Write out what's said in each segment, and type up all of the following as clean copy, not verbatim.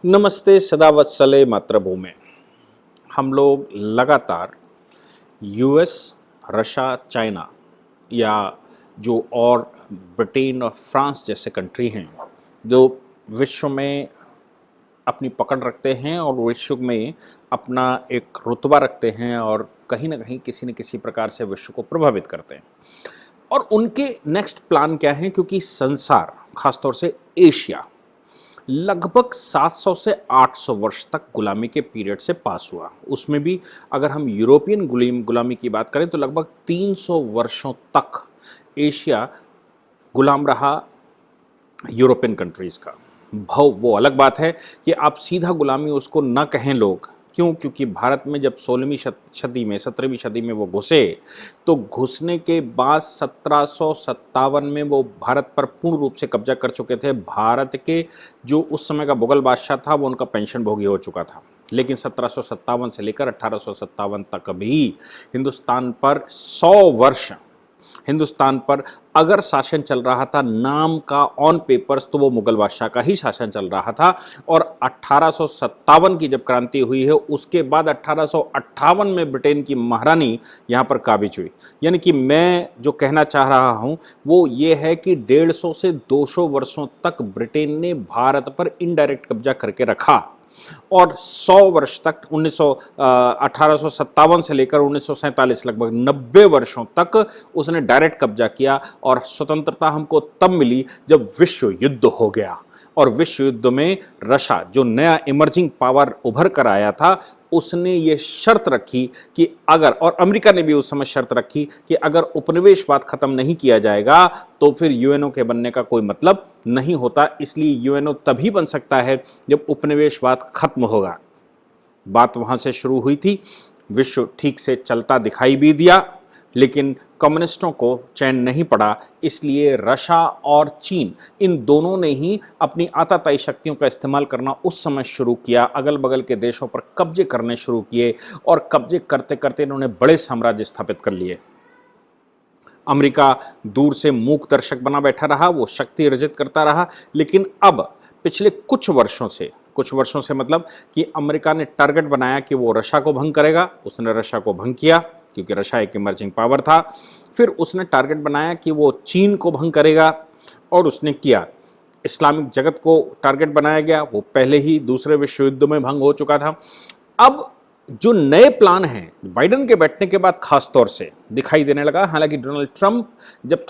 नमस्ते सदावत्सले मातृभूमि। हम लोग लगातार यूएस, रशिया, चाइना या जो और ब्रिटेन और फ्रांस जैसे कंट्री हैं जो विश्व में अपनी पकड़ रखते हैं और विश्व में अपना एक रुतबा रखते हैं और कहीं ना कहीं किसी न किसी प्रकार से विश्व को प्रभावित करते हैं। और उनके नेक्स्ट प्लान क्या हैं, क्योंकि संसार खासतौर से एशिया लगभग 700 से 800 वर्ष तक गुलामी के पीरियड से पास हुआ। उसमें भी अगर हम यूरोपियन गुलामी की बात करें तो लगभग 300 वर्षों तक एशिया गुलाम रहा यूरोपियन कंट्रीज़ का। वो अलग बात है कि आप सीधा गुलामी उसको ना कहें लोग, क्यों? क्योंकि भारत में जब 16वीं सदी में 17वीं सदी में वो घुसे तो घुसने के बाद 1757 में वो भारत पर पूर्ण रूप से कब्जा कर चुके थे। भारत के जो उस समय का मुगल बादशाह था वो उनका पेंशन भोगी हो चुका था, लेकिन 1757 से लेकर 1857 तक भी हिंदुस्तान पर 100 वर्ष हिंदुस्तान पर अगर शासन चल रहा था नाम का ऑन पेपर्स तो वो मुगल बादशाह का ही शासन चल रहा था। और 1857 की जब क्रांति हुई है उसके बाद 1858 में ब्रिटेन की महारानी यहाँ पर काबिज हुई। यानी कि मैं जो कहना चाह रहा हूँ वो ये है कि 150 से 200 वर्षों तक ब्रिटेन ने भारत पर इनडायरेक्ट कब्जा करके रखा और 100 वर्ष तक 1857 से लेकर 1947 लगभग 90 वर्षों तक उसने डायरेक्ट कब्जा किया। और स्वतंत्रता हमको तब मिली जब विश्व युद्ध हो गया। और विश्व युद्ध में रशिया जो नया इमर्जिंग पावर उभर कर आया था उसने ये शर्त रखी कि अगर, और अमेरिका ने भी उस समय शर्त रखी कि अगर उपनिवेशवाद खत्म नहीं किया जाएगा तो फिर यूएनओ के बनने का कोई मतलब नहीं होता। इसलिए यूएनओ तभी बन सकता है जब उपनिवेशवाद खत्म होगा। बात वहां से शुरू हुई थी। विश्व ठीक से चलता दिखाई भी दिया, लेकिन कम्युनिस्टों को चैन नहीं पड़ा। इसलिए रशिया और चीन इन दोनों ने ही अपनी आताताई शक्तियों का इस्तेमाल करना उस समय शुरू किया, अगल बगल के देशों पर कब्जे करने शुरू किए और कब्जे करते करते इन्होंने बड़े साम्राज्य स्थापित कर लिए। अमेरिका दूर से मूक दर्शक बना बैठा रहा, वो शक्ति अर्जित करता रहा। लेकिन अब पिछले कुछ वर्षों से मतलब कि अमेरिका ने टारगेट बनाया कि वो रशिया को भंग करेगा। उसने रशिया को भंग किया क्योंकि रशिया एक इमर्जिंग पावर था। फिर उसने टारगेट बनाया कि वो चीन को भंग करेगा और उसने किया। इस्लामिक जगत को टारगेट बनाया गया, वो पहले ही दूसरे विश्व युद्ध में भंग हो चुका था। अब जो नए प्लान हैं बाइडेन के बैठने के बाद खास तौर से दिखाई देने लगा। हालांकि डोनाल्ड ट्रंप जब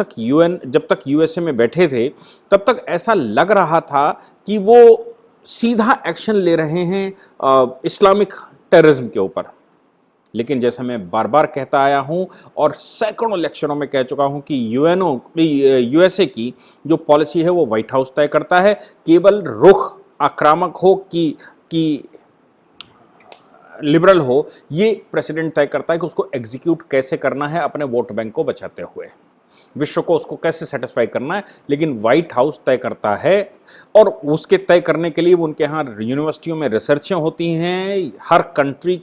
तक यूएसए में बैठे थे तब तक ऐसा लग रहा था कि वो सीधा एक्शन ले रहे हैं इस्लामिक टेररिज्म के ऊपर। लेकिन जैसा मैं बार बार कहता आया हूं और सैकड़ों लेक्चरों में कह चुका हूं कि यूएसए की जो पॉलिसी है वो व्हाइट हाउस तय करता है। केवल रुख आक्रामक हो कि लिबरल हो, ये प्रेसिडेंट तय करता है कि उसको एग्जीक्यूट कैसे करना है अपने वोट बैंक को बचाते हुए, विश्व को उसको कैसे सेटिस्फाई करना है। लेकिन व्हाइट हाउस तय करता है और उसके तय करने के लिए उनके यहाँ यूनिवर्सिटियों में रिसर्चें होती हैं। हर कंट्री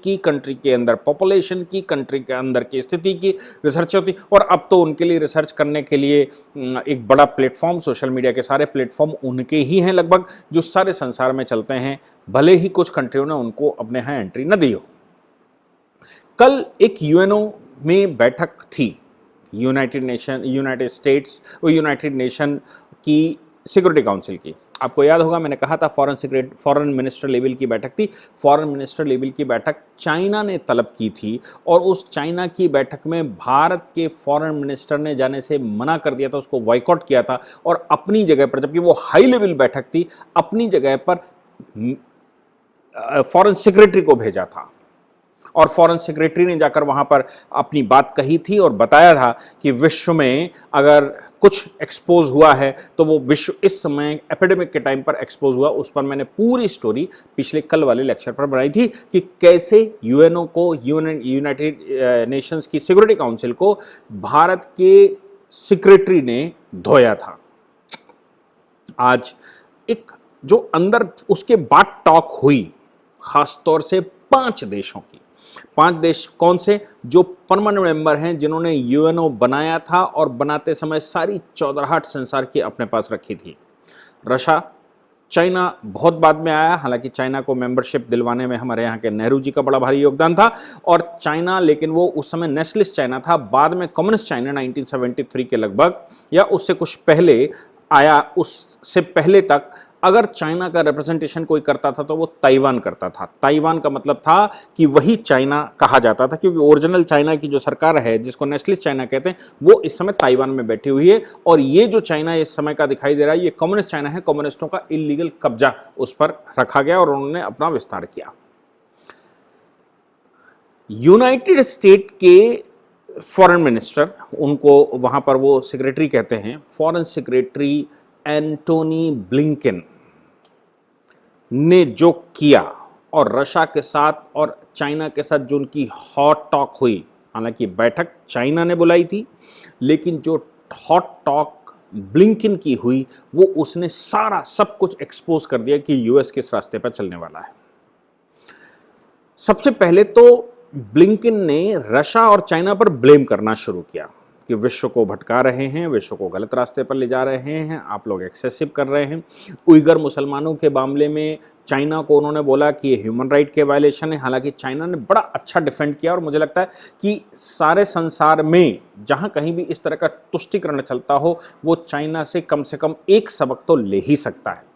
के अंदर पॉपुलेशन की, कंट्री के अंदर की स्थिति की रिसर्च होती। और अब तो उनके लिए रिसर्च करने के लिए एक बड़ा प्लेटफॉर्म, सोशल मीडिया के सारे प्लेटफॉर्म उनके ही हैं लगभग, जो सारे संसार में चलते हैं, भले ही कुछ कंट्रियों ने उनको अपने यहाँ एंट्री न दी हो। कल एक यूएनओ में बैठक थी, यूनाइटेड नेशन की सिक्योरिटी काउंसिल की। आपको याद होगा मैंने कहा था फॉरेन मिनिस्टर लेवल की बैठक थी। फॉरेन मिनिस्टर लेवल की बैठक चाइना ने तलब की थी और उस चाइना की बैठक में भारत के फॉरेन मिनिस्टर ने जाने से मना कर दिया था, उसको बॉयकॉट किया था। और अपनी जगह पर, जबकि वो हाई लेवल बैठक थी, अपनी जगह पर फॉरेन सेक्रेटरी को भेजा था और फॉरेन सेक्रेटरी ने जाकर वहां पर अपनी बात कही थी और बताया था कि विश्व में अगर कुछ एक्सपोज हुआ है तो वो विश्व इस समय एपिडेमिक के टाइम पर एक्सपोज हुआ। उस पर मैंने पूरी स्टोरी पिछले कल वाले लेक्चर पर बनाई थी कि कैसे यूएनओ को, यूनाइटेड नेशंस की सिक्योरिटी काउंसिल को भारत के सेक्रेटरी ने धोया था। आज एक जो अंदर उसके बाद टॉक हुई खासतौर से 5 देशों की। 5 देश कौन से? जो परमानेंट मेंबर हैं, जिन्होंने यूएनओ बनाया था और बनाते समय सारी चौधराहट संसार की अपने पास रखी थी। रशिया, चाइना बहुत बाद में आया, हालांकि चाइना को मेंबरशिप दिलवाने में हमारे यहाँ के नेहरू जी का बड़ा भारी योगदान था। और चाइना, लेकिन वो उस समय नेशनलिस्ट चाइना था, बाद में कम्युनिस्ट चाइना 1973 के लगभग या उससे कुछ पहले आया। उससे पहले तक अगर चाइना का रिप्रेजेंटेशन कोई करता था तो वो ताइवान करता था। ताइवान का मतलब था कि वही चाइना कहा जाता था, क्योंकि ओरिजिनल चाइना की जो सरकार है, जिसको नेशनलिस्ट चाइना कहते हैं, वो इस समय ताइवान में बैठी हुई है। और ये जो चाइना इस समय का दिखाई दे रहा है, ये कम्युनिस्ट चाइना है। कम्युनिस्टों का इलीगल कब्जा उस पर रखा गया और उन्होंने अपना विस्तार किया। यूनाइटेड स्टेट के फॉरेन मिनिस्टर, उनको वहां पर वो सेक्रेटरी कहते हैं, फॉरेन सेक्रेटरी एंटोनी ब्लिंकन ने जो किया और रशिया के साथ और चाइना के साथ जो उनकी हॉट टॉक हुई, हालांकि बैठक चाइना ने बुलाई थी, लेकिन जो हॉट टॉक ब्लिंकन की हुई, वो उसने सारा सब कुछ एक्सपोज कर दिया कि यूएस किस रास्ते पर चलने वाला है। सबसे पहले तो ब्लिंकन ने रशिया और चाइना पर ब्लेम करना शुरू किया कि विश्व को भटका रहे हैं, विश्व को गलत रास्ते पर ले जा रहे हैं, आप लोग एक्सेसिव कर रहे हैं। उइगर मुसलमानों के मामले में चाइना को उन्होंने बोला कि ये ह्यूमन राइट के वायलेशन है। हालांकि चाइना ने बड़ा अच्छा डिफेंड किया और मुझे लगता है कि सारे संसार में जहां कहीं भी इस तरह का तुष्टिकरण चलता हो, वो चाइना से कम एक सबक तो ले ही सकता है।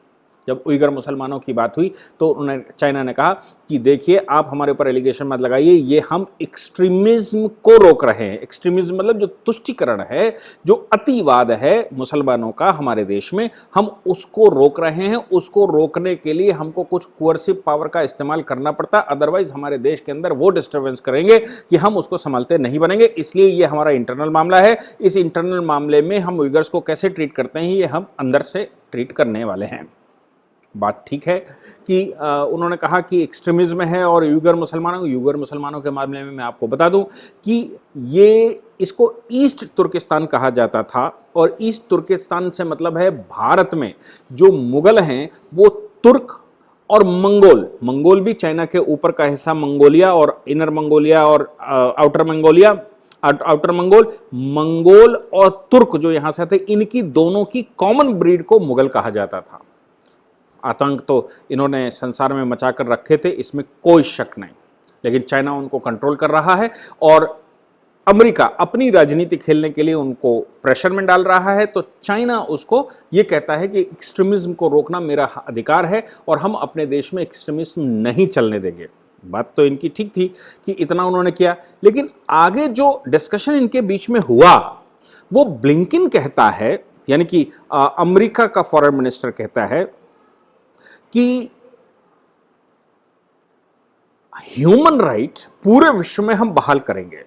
जब उइगर मुसलमानों की बात हुई तो चाइना ने कहा कि देखिए, आप हमारे ऊपर एलिगेशन मत लगाइए, ये हम एक्सट्रीमिज्म को रोक रहे हैं। एक्सट्रीमिज्म मतलब जो तुष्टिकरण है, जो अतिवाद है मुसलमानों का हमारे देश में, हम उसको रोक रहे हैं। उसको रोकने के लिए हमको कुछ कोअर्सिव पावर का इस्तेमाल करना पड़ता है, अदरवाइज हमारे देश के अंदर वो डिस्टर्बेंस करेंगे कि हम उसको संभालते नहीं बनेंगे। इसलिए ये हमारा इंटरनल मामला है। इस इंटरनल मामले में हम उइगर्स को कैसे ट्रीट करते हैं, ये हम अंदर से ट्रीट करने वाले हैं। बात ठीक है कि उन्होंने कहा कि एक्सट्रीमिज्म है और यूगर मुसलमानों के मामले में मैं आपको बता दूं कि ये इसको ईस्ट तुर्किस्तान कहा जाता था। और ईस्ट तुर्किस्तान से मतलब है भारत में जो मुगल हैं वो तुर्क और मंगोल भी चाइना के ऊपर का हिस्सा, मंगोलिया और इनर मंगोलिया और आउटर मंगोल और तुर्क जो यहां से थे, इनकी दोनों की कॉमन ब्रीड को मुगल कहा जाता था। आतंक तो इन्होंने संसार में मचा कर रखे थे, इसमें कोई शक नहीं, लेकिन चाइना उनको कंट्रोल कर रहा है और अमेरिका अपनी राजनीति खेलने के लिए उनको प्रेशर में डाल रहा है। तो चाइना उसको ये कहता है कि एक्सट्रीमिज्म को रोकना मेरा अधिकार है और हम अपने देश में एक्सट्रीमिज्म नहीं चलने देंगे। बात तो इनकी ठीक थी कि इतना उन्होंने किया, लेकिन आगे जो डिस्कशन इनके बीच में हुआ वो ब्लिंकन कहता है, यानी कि अमेरिका का फॉरेन मिनिस्टर कहता है कि ह्यूमन राइट पूरे विश्व में हम बहाल करेंगे।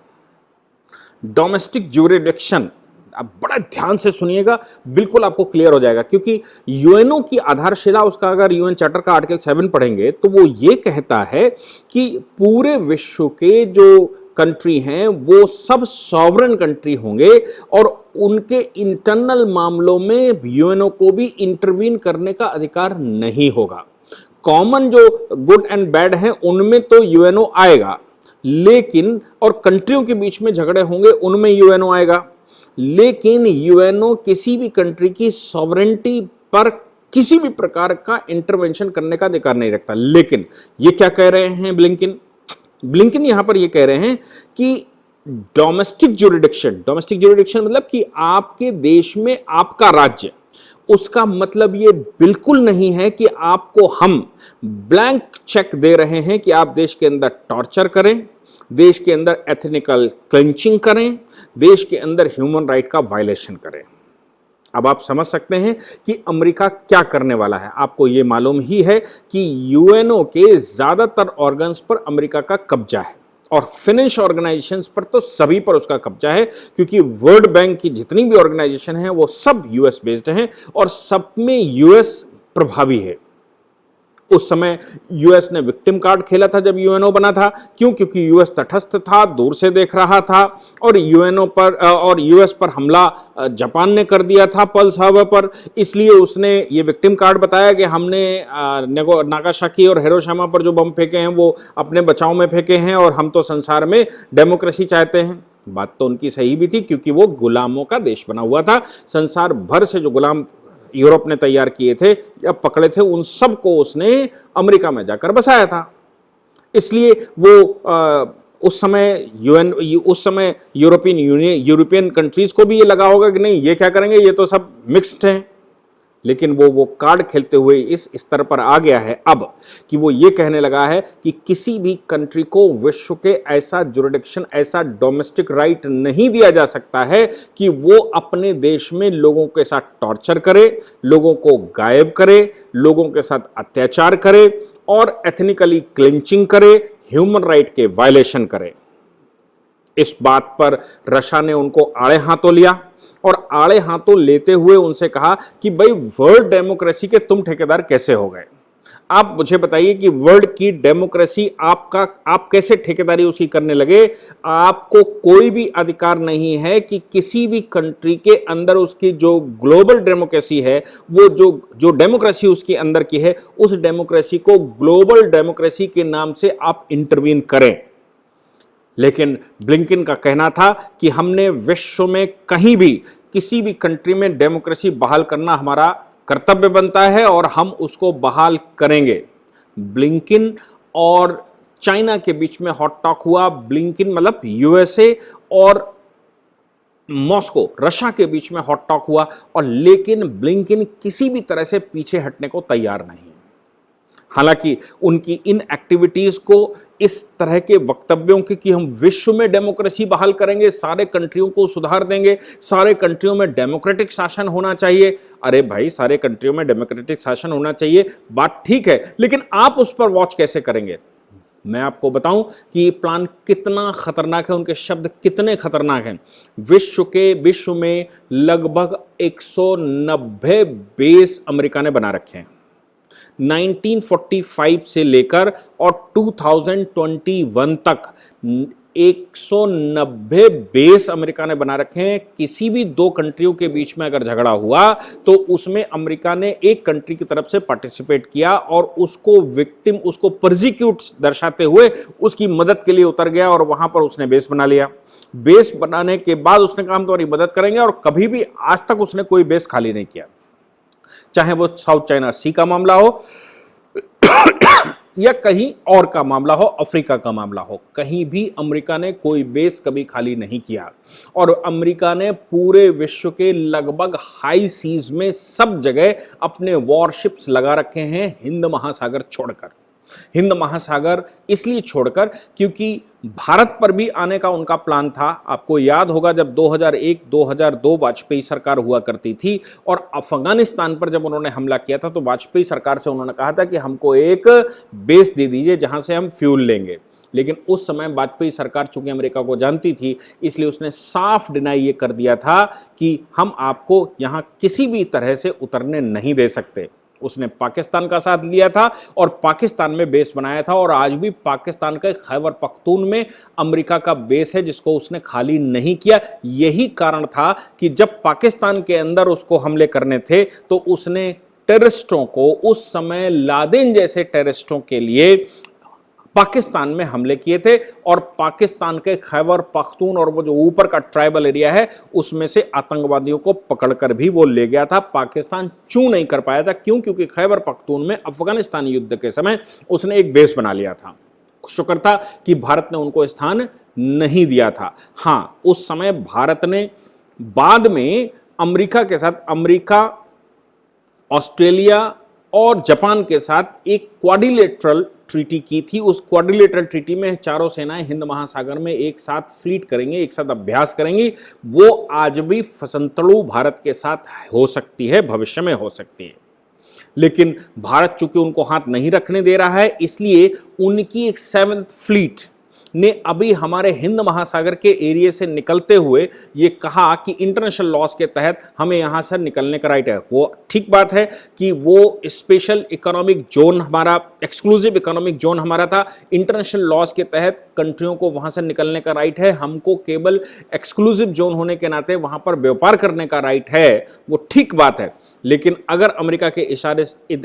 डोमेस्टिक ज्यूरिडिक्शन, आप बड़ा ध्यान से सुनिएगा, बिल्कुल आपको क्लियर हो जाएगा, क्योंकि यूएनओ की आधारशिला, उसका अगर यूएन चार्टर का आर्टिकल 7 पढ़ेंगे तो वो ये कहता है कि पूरे विश्व के जो कंट्री हैं वो सब सॉवरेन कंट्री होंगे और उनके इंटरनल मामलों में यूएनओ को भी इंटरवीन करने का अधिकार नहीं होगा। कॉमन जो गुड एंड बैड हैं उनमें तो यूएनओ आएगा, लेकिन और कंट्रियों के बीच में झगड़े होंगे उनमें यूएनओ आएगा, लेकिन यूएनओ किसी भी कंट्री की सॉवरेनिटी पर किसी भी प्रकार का इंटरवेंशन करने का अधिकार नहीं रखता। लेकिन ये क्या कह रहे हैं ब्लिंकन यहां पर ये कह रहे हैं कि डोमेस्टिक ज्यूरिडिक्शन मतलब कि आपके देश में आपका राज्य, उसका मतलब ये बिल्कुल नहीं है कि आपको हम ब्लैंक चेक दे रहे हैं कि आप देश के अंदर टॉर्चर करें, देश के अंदर एथनिकल क्लिंचिंग करें, देश के अंदर ह्यूमन राइट का वायलेशन करें। अब आप समझ सकते हैं कि अमेरिका क्या करने वाला है। आपको यह मालूम ही है कि यूएनओ के ज्यादातर ऑर्गन्स पर अमेरिका का कब्जा है और फिनिश ऑर्गेनाइजेशंस पर तो सभी पर उसका कब्जा है, क्योंकि वर्ल्ड बैंक की जितनी भी ऑर्गेनाइजेशन है वो सब यूएस बेस्ड हैं और सब में यूएस प्रभावी है। उस समय यूएस ने विक्टिम कार्ड खेला था जब यूएनओ बना था। क्यों? क्योंकि यूएस तटस्थ था, दूर से देख रहा था और यूएनओ पर और यूएस पर हमला जापान ने कर दिया था पर्ल हार्बर पर, इसलिए उसने ये विक्टिम कार्ड बताया कि हमने नागासाकी और हिरोशिमा पर जो बम फेंके हैं वो अपने बचाव में फेंके हैं और हम तो संसार में डेमोक्रेसी चाहते हैं। बात तो उनकी सही भी थी, क्योंकि वो गुलामों का देश बना हुआ था। संसार भर से जो गुलाम यूरोप ने तैयार किए थे या पकड़े थे, उन सब को उसने अमेरिका में जाकर बसाया था। इसलिए वो उस समय यूएन, उस समय यूरोपियन कंट्रीज को भी ये लगा होगा कि नहीं, ये क्या करेंगे, ये तो सब मिक्स्ड हैं। लेकिन वो कार्ड खेलते हुए इस स्तर पर आ गया है अब कि वो ये कहने लगा है कि किसी भी कंट्री को विश्व के ऐसा जुरिडिक्शन, ऐसा डोमेस्टिक राइट नहीं दिया जा सकता है कि वो अपने देश में लोगों के साथ टॉर्चर करे, लोगों को गायब करे, लोगों के साथ अत्याचार करे और एथनिकली क्लिंचिंग करे, ह्यूमन राइट के वायलेशन करे। इस बात पर रशिया ने उनको आड़े हाथों लिया और आड़े हाथों लेते हुए उनसे कहा कि भाई वर्ल्ड डेमोक्रेसी के तुम ठेकेदार कैसे हो गए? आप मुझे बताइए कि वर्ल्ड की डेमोक्रेसी आप कैसे ठेकेदारी उसकी करने लगे? आपको कोई भी अधिकार नहीं है कि किसी भी कंट्री के अंदर उसकी जो ग्लोबल डेमोक्रेसी है, वो जो डेमोक्रेसी उसके अंदर की है, उस डेमोक्रेसी को ग्लोबल डेमोक्रेसी के नाम से आप इंटरवीन करें। लेकिन ब्लिंकन का कहना था कि हमने विश्व में कहीं भी किसी भी कंट्री में डेमोक्रेसी बहाल करना हमारा कर्तव्य बनता है और हम उसको बहाल करेंगे। ब्लिंकन और चाइना के बीच में हॉट टॉक हुआ। ब्लिंकन मतलब यूएसए और मॉस्को, रशिया के बीच में हॉट टॉक हुआ, और लेकिन ब्लिंकन किसी भी तरह से पीछे हटने को तैयार नहीं। हालांकि उनकी इन एक्टिविटीज को, इस तरह के वक्तव्यों के कि हम विश्व में डेमोक्रेसी बहाल करेंगे, सारे कंट्रियों को सुधार देंगे, सारे कंट्रियों में डेमोक्रेटिक शासन होना चाहिए। अरे भाई, सारे कंट्रियों में डेमोक्रेटिक शासन होना चाहिए, बात ठीक है, लेकिन आप उस पर वॉच कैसे करेंगे? मैं आपको बताऊं कि ये प्लान कितना खतरनाक है, उनके शब्द कितने खतरनाक हैं। विश्व में लगभग 190 बेस अमेरिका ने बना रखे हैं। 1945 से लेकर और 2021 तक 190 बेस अमेरिका ने बना रखे हैं। किसी भी दो कंट्रियों के बीच में अगर झगड़ा हुआ तो उसमें अमेरिका ने एक कंट्री की तरफ से पार्टिसिपेट किया और उसको विक्टिम, उसको प्रोसिक्यूट दर्शाते हुए उसकी मदद के लिए उतर गया और वहां पर उसने बेस बना लिया। बेस बनाने के बाद उसने कहा हम तुम्हारी मदद करेंगे, और कभी भी आज तक उसने कोई बेस खाली नहीं किया। चाहे वो साउथ चाइना सी का मामला हो या कहीं और का मामला हो, अफ्रीका का मामला हो, कहीं भी अमेरिका ने कोई बेस कभी खाली नहीं किया। और अमेरिका ने पूरे विश्व के लगभग हाई सीज में सब जगह अपने वॉरशिप्स लगा रखे हैं, हिंद महासागर छोड़कर। हिंद महासागर इसलिए छोड़कर क्योंकि भारत पर भी आने का उनका प्लान था। आपको याद होगा जब 2001-2002 वाजपेयी सरकार हुआ करती थी और अफगानिस्तान पर जब उन्होंने हमला किया था तो वाजपेयी सरकार से उन्होंने कहा था कि हमको एक बेस दे दीजिए जहां से हम फ्यूल लेंगे। लेकिन उस समय वाजपेयी सरकार चूंकि अमेरिका को जानती थी, इसलिए उसने साफ डिनाई ये कर दिया था कि हम आपको यहां किसी भी तरह से उतरने नहीं दे सकते। उसने पाकिस्तान का साथ लिया था और पाकिस्तान में बेस बनाया था, और आज भी पाकिस्तान के खैबर पख्तून में अमेरिका का बेस है जिसको उसने खाली नहीं किया। यही कारण था कि जब पाकिस्तान के अंदर उसको हमले करने थे तो उसने टेररिस्टों को, उस समय लादेन जैसे टेररिस्टों के लिए पाकिस्तान में हमले किए थे, और पाकिस्तान के खैबर पख्तून और वो जो ऊपर का ट्राइबल एरिया है उसमें से आतंकवादियों को पकड़कर भी वो ले गया था। पाकिस्तान चूं नहीं कर पाया था, क्यों? क्योंकि खैबर पख्तून में अफगानिस्तान युद्ध के समय उसने एक बेस बना लिया था। शुक्र था कि भारत ने उनको स्थान नहीं दिया था। हां, उस समय भारत ने बाद में अमेरिका के साथ, अमेरिका, ऑस्ट्रेलिया और जापान के साथ एक क्वाड्रिलेटरल ट्रीटी की थी। उस क्वाड्रिलेटरल ट्रीटी में चारों सेनाएं हिंद महासागर में एक साथ फ्लीट करेंगे, एक साथ अभ्यास करेंगी। वो आज भी फसंतड़ू भारत के साथ हो सकती है, भविष्य में हो सकती है। लेकिन भारत चूंकि उनको हाथ नहीं रखने दे रहा है, इसलिए उनकी एक 7th फ्लीट ने अभी हमारे हिंद महासागर के एरिया से निकलते हुए ये कहा कि इंटरनेशनल लॉज के तहत हमें यहाँ से निकलने का राइट है। वो ठीक बात है कि वो स्पेशल इकोनॉमिक जोन हमारा, एक्सक्लूसिव इकोनॉमिक जोन हमारा था। इंटरनेशनल लॉज के तहत कंट्रियों को वहाँ से निकलने का राइट है। हमको केवल एक्सक्लूसिव जोन होने के नाते वहाँ पर व्यापार करने का राइट है, वो ठीक बात है। लेकिन अगर अमेरिका के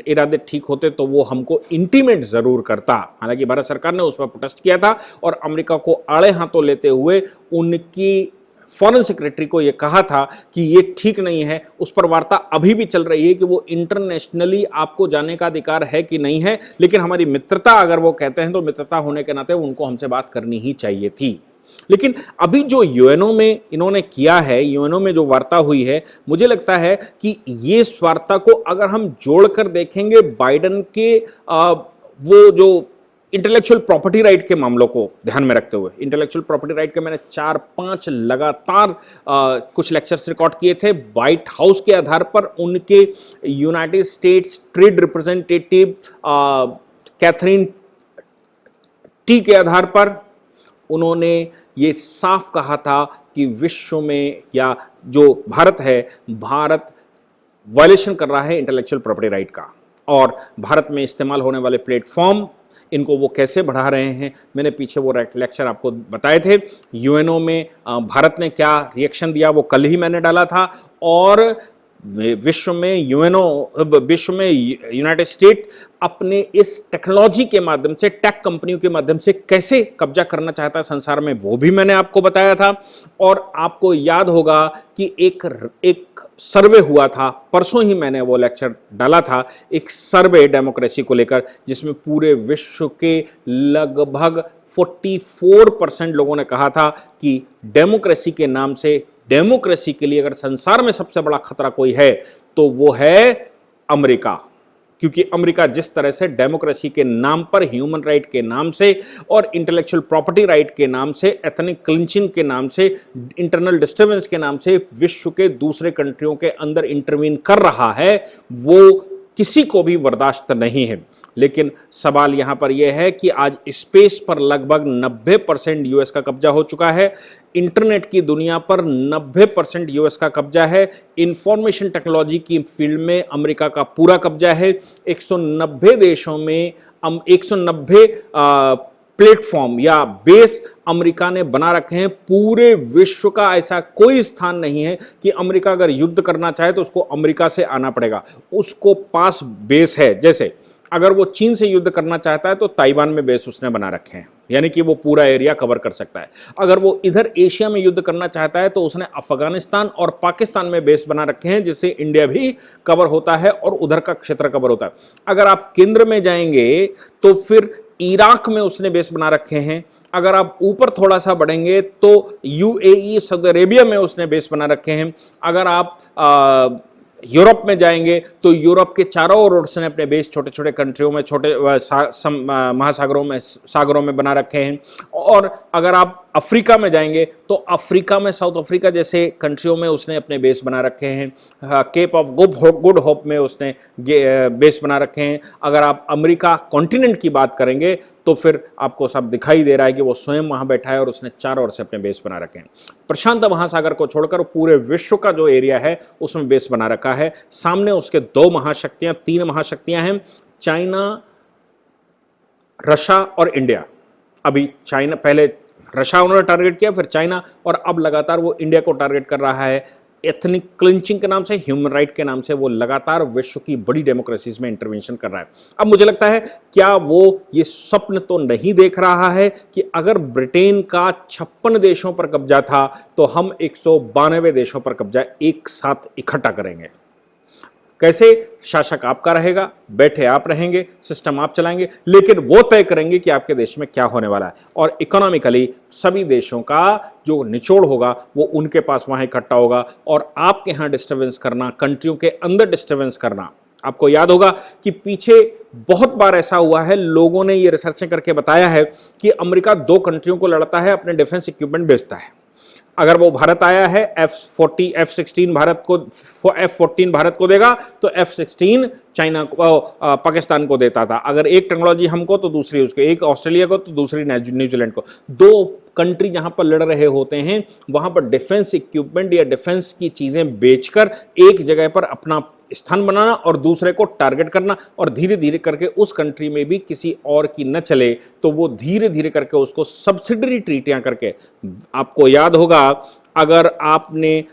इरादे ठीक होते तो वो हमको इंटीमेट जरूर करता। हालांकि भारत सरकार ने उस पर प्रोटेस्ट किया था और अमेरिका को आड़े हाथों लेते हुए उनकी फॉरेन सेक्रेटरी को ये कहा था कि ये ठीक नहीं है, उस पर वार्ता अभी भी चल रही है कि वो इंटरनेशनली आपको जाने का अधिकार है कि नहीं है, लेकिन हमारी मित्रता अगर वो कहते हैं तो मित्रता होने के नाते उनको हमसे बात करनी ही चाहिए थी। लेकिन अभी जो यूएनओ में इन्होंने किया है, यूएनओ में जो वार्ता हुई है, मुझे लगता है कि ये वार्ता को अगर हम जोड़कर देखेंगे बाइडेन के वो जो इंटेलेक्चुअल प्रॉपर्टी राइट के मामलों को ध्यान में रखते हुए, इंटेलेक्चुअल प्रॉपर्टी राइट के मैंने 4-5 लगातार कुछ लेक्चर्स रिकॉर्ड किए थे व्हाइट हाउस के आधार पर। उनके United States trade representative Katherine Tai के आधार पर उन्होंने ये साफ कहा था कि विश्व में या जो भारत है, भारत वायलेशन कर रहा है इंटेलेक्चुअल प्रॉपर्टी राइट का, और भारत में इस्तेमाल होने वाले प्लेटफॉर्म इनको वो कैसे बढ़ा रहे हैं। मैंने पीछे वो लेक्चर आपको बताए थे। यूएनओ में भारत ने क्या रिएक्शन दिया वो कल ही मैंने डाला था, और विश्व में यूनाइटेड स्टेट अपने इस टेक्नोलॉजी के माध्यम से, टेक कंपनियों के माध्यम से कैसे कब्जा करना चाहता है संसार में, वो भी मैंने आपको बताया था। और आपको याद होगा कि एक सर्वे हुआ था, परसों ही मैंने वो लेक्चर डाला था, एक सर्वे डेमोक्रेसी को लेकर, जिसमें पूरे विश्व के लगभग 44% लोगों ने कहा था कि डेमोक्रेसी के नाम से, डेमोक्रेसी के लिए अगर संसार में सबसे बड़ा खतरा कोई है तो वो है अमेरिका। क्योंकि अमेरिका जिस तरह से डेमोक्रेसी के नाम पर, ह्यूमन राइट के नाम से और इंटेलेक्चुअल प्रॉपर्टी राइट के नाम से, एथनिक क्लिंचिंग के नाम से, इंटरनल डिस्टर्बेंस के नाम से विश्व के दूसरे कंट्रियों के अंदर इंटरवीन कर रहा है, वो किसी को भी बर्दाश्त नहीं है। लेकिन सवाल यहां पर यह है कि आज स्पेस पर लगभग 90% यूएस का कब्जा हो चुका है, इंटरनेट की दुनिया पर 90% यूएस का कब्जा है, इंफॉर्मेशन टेक्नोलॉजी की फील्ड में अमेरिका का पूरा कब्जा है। 190 देशों में 190 प्लेटफॉर्म या बेस अमेरिका ने बना रखे हैं। पूरे विश्व का ऐसा कोई स्थान नहीं है कि अमेरिका अगर युद्ध करना चाहे तो उसको अमेरिका से आना पड़ेगा, उसको पास बेस है। जैसे अगर वो चीन से युद्ध करना चाहता है तो ताइवान में बेस उसने बना रखे हैं, यानी कि वो पूरा एरिया कवर कर सकता है। अगर वो इधर एशिया में युद्ध करना चाहता है तो उसने अफगानिस्तान और पाकिस्तान में बेस बना रखे हैं, जिससे इंडिया भी कवर होता है और उधर का क्षेत्र कवर होता है। अगर आप केंद्र में जाएंगे तो फिर इराक में उसने बेस बना रखे हैं। अगर आप ऊपर थोड़ा सा बढ़ेंगे तो यूएई, सऊदी अरेबिया में उसने बेस बना रखे हैं। अगर आप यूरोप में जाएंगे तो यूरोप के चारों ओर उसने अपने बेस छोटे छोटे कंट्रियों में, छोटे सागरों में बना रखे हैं। और अगर आप अफ्रीका में जाएंगे तो अफ्रीका में, साउथ अफ्रीका जैसे कंट्रियों में उसने अपने बेस बना रखे हैं। केप ऑफ गुड होप में उसने बेस बना रखे हैं। अगर आप अमेरिका कॉन्टिनेंट की बात करेंगे तो फिर आपको सब दिखाई दे रहा है कि वो स्वयं वहाँ बैठा है और उसने चारों ओर से अपने बेस बना रखे हैं। प्रशांत महासागर को छोड़कर पूरे विश्व का जो एरिया है उसमें बेस बना रखा है। सामने उसके 3 महाशक्तियां हैं, चाइना, रशिया और इंडिया। अभी चाइना, पहले रशिया उन्होंने टारगेट किया, फिर चाइना, और अब लगातार वो इंडिया को टारगेट कर रहा है। एथनिक क्लिंचिंग के नाम से, ह्यूमन राइट के नाम से वो लगातार विश्व की बड़ी डेमोक्रेसीज में इंटरवेंशन कर रहा है। अब मुझे लगता है क्या वो ये स्वप्न तो नहीं देख रहा है कि अगर ब्रिटेन का 56 देशों पर कब्जा था तो हम 192 देशों पर कब्जा एक साथ इकट्ठा करेंगे। कैसे? शासक आपका रहेगा, बैठे आप रहेंगे, सिस्टम आप चलाएंगे, लेकिन वो तय करेंगे कि आपके देश में क्या होने वाला है। और इकोनॉमिकली सभी देशों का जो निचोड़ होगा वो उनके पास वहां इकट्ठा होगा, और आपके यहां डिस्टर्बेंस करना, कंट्रियों के अंदर डिस्टर्बेंस करना। आपको याद होगा कि पीछे बहुत बार ऐसा हुआ है, लोगों ने ये रिसर्चें करके बताया है कि अमेरिका 2 कंट्रियों को लड़ता है, अपने डिफेंस इक्विपमेंट बेचता है। अगर वो भारत आया है, F-16 भारत को, F-14 भारत को देगा तो F-16 चाइना को, पाकिस्तान को देता था। अगर एक टेक्नोलॉजी हमको तो दूसरी उसको, एक ऑस्ट्रेलिया को तो दूसरी न्यूजीलैंड को। 2 कंट्री जहां पर लड़ रहे होते हैं वहां पर डिफेंस इक्विपमेंट या डिफेंस की चीजें बेचकर एक जगह पर अपना स्थान बनाना और दूसरे को टारगेट करना, और धीरे धीरे करके उस कंट्री में भी किसी और की न चले तो वो धीरे धीरे करके उसको सब्सिडरी ट्रीटियां करके। आपको याद होगा, अगर आपने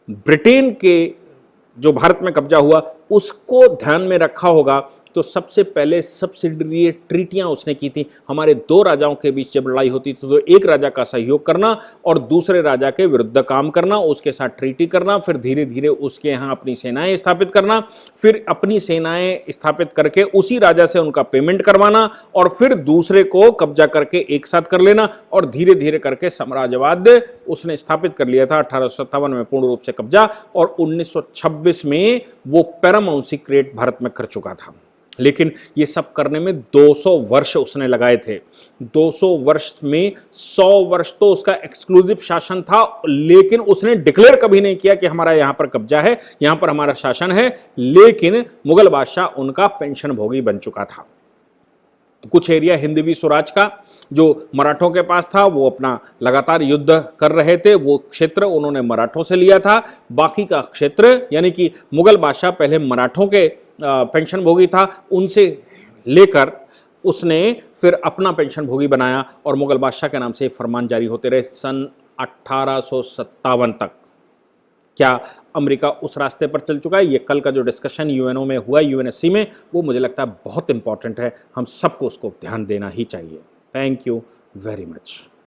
ब्रिटेन के जो भारत में कब्जा हुआ उसको ध्यान में रखा होगा तो सबसे पहले सब्सिडियरी ट्रीटियां उसने की थी। हमारे दो राजाओं के बीच जब लड़ाई होती थी तो एक राजा का सहयोग करना और दूसरे राजा के विरुद्ध काम करना, उसके साथ ट्रीटी करना, फिर धीरे धीरे उसके यहाँ अपनी सेनाएं स्थापित करना, फिर अपनी सेनाएं स्थापित करके उसी राजा से उनका पेमेंट करवाना और फिर दूसरे को कब्जा करके एक साथ कर लेना और धीरे धीरे करके साम्राज्यवाद उसने स्थापित कर लिया था। 1857 में पूर्ण रूप से कब्जा और 1926 में वो पैरामाउंट ग्रेट भारत में कर चुका था। लेकिन ये सब करने में 200 वर्ष उसने लगाए थे। 200 वर्ष में 100 वर्ष तो उसका एक्सक्लूसिव शासन था, लेकिन उसने डिक्लेयर कभी नहीं किया कि हमारा यहां पर कब्जा है, यहां पर हमारा शासन है। लेकिन मुगल बादशाह उनका पेंशन भोगी बन चुका था। कुछ एरिया हिंदवी स्वराज का जो मराठों के पास था, वो अपना लगातार युद्ध कर रहे थे, वो क्षेत्र उन्होंने मराठों से लिया था। बाकी का क्षेत्र यानी कि मुगल बादशाह पहले मराठों के पेंशन भोगी था, उनसे लेकर उसने फिर अपना पेंशन भोगी बनाया और मुगल बादशाह के नाम से फरमान जारी होते रहे सन 1857 तक। क्या अमेरिका उस रास्ते पर चल चुका है? ये कल का जो डिस्कशन यूएनओ में हुआ, यूएनएससी में, वो मुझे लगता है बहुत इंपॉर्टेंट है। हम सबको उसको ध्यान देना ही चाहिए। Thank you very much.